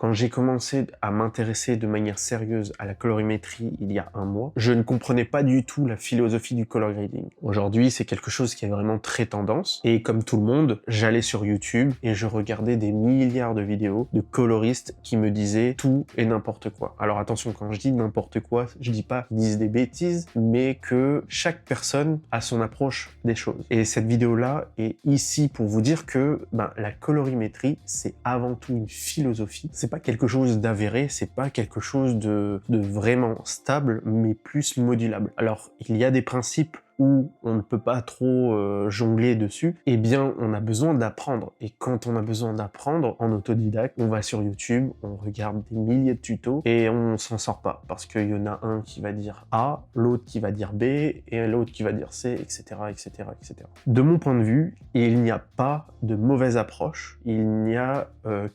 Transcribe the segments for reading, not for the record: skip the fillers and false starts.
Quand j'ai commencé à m'intéresser de manière sérieuse à la colorimétrie il y a un mois, je ne comprenais pas du tout la philosophie du color grading. Aujourd'hui, c'est quelque chose qui est vraiment très tendance, et comme tout le monde, j'allais sur YouTube et je regardais des milliards de vidéos de coloristes qui me disaient tout et n'importe quoi. Alors attention, quand je dis n'importe quoi, je dis pas qu'ils disent des bêtises, mais que chaque personne a son approche des choses. Et cette vidéo-là est ici pour vous dire que la colorimétrie, c'est avant tout une philosophie. C'est pas quelque chose d'avéré, c'est pas quelque chose de vraiment stable, mais plus modulable. Alors, il y a des principes où on ne peut pas trop jongler dessus, eh bien on a besoin d'apprendre. Et quand on a besoin d'apprendre en autodidacte, on va sur YouTube, on regarde des milliers de tutos et on s'en sort pas. Parce qu'il y en a un qui va dire A, l'autre qui va dire B, et l'autre qui va dire C, etc., etc., etc. De mon point de vue, il n'y a pas de mauvaise approche, il n'y a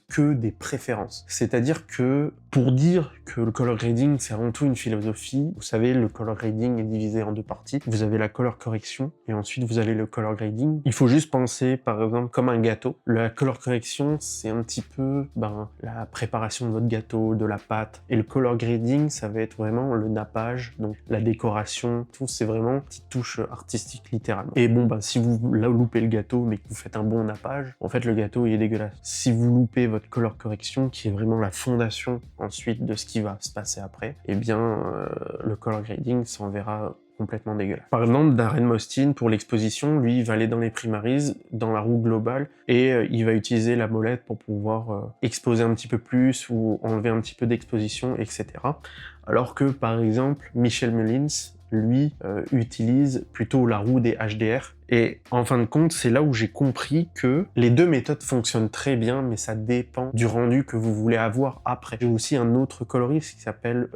que des préférences. C'est-à-dire que pour dire que le color grading c'est avant tout une philosophie, vous savez, le color grading est divisé en deux parties. Vous avez la color correction et ensuite vous avez le color grading. Il faut juste penser par exemple comme un gâteau. La color correction c'est un petit peu la préparation de votre gâteau, de la pâte, et le color grading ça va être vraiment le nappage, donc la décoration, tout c'est vraiment une petite touche artistique littéralement. Et bon si vous loupez le gâteau mais que vous faites un bon nappage, en fait le gâteau il est dégueulasse. Si vous loupez votre color correction qui est vraiment la fondation ensuite de ce qui va se passer après, eh bien le color grading s'en verra complètement dégueulasse. Par exemple, Darren Mostin, pour l'exposition, lui, il va aller dans les primaries, dans la roue globale, et il va utiliser la molette pour pouvoir exposer un petit peu plus ou enlever un petit peu d'exposition, etc. Alors que, par exemple, Michel Mullins, lui, utilise plutôt la roue des HDR. Et en fin de compte, c'est là où j'ai compris que les deux méthodes fonctionnent très bien, mais ça dépend du rendu que vous voulez avoir après. J'ai aussi un autre coloriste qui s'appelle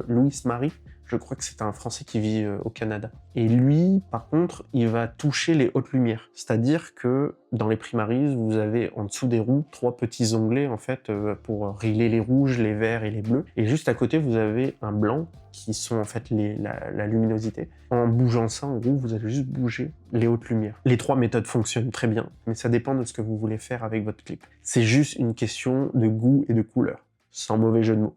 Louis Marie. Je crois que c'est un Français qui vit au Canada. Et lui, par contre, il va toucher les hautes lumières. C'est-à-dire que dans les primaries, vous avez en dessous des roues 3 petits onglets en fait pour régler les rouges, les verts et les bleus. Et juste à côté, vous avez un blanc qui sont en fait la luminosité. En bougeant ça, en gros, vous allez juste bouger les hautes lumières. Les 3 méthodes fonctionnent très bien, mais ça dépend de ce que vous voulez faire avec votre clip. C'est juste une question de goût et de couleur, sans mauvais jeu de mots.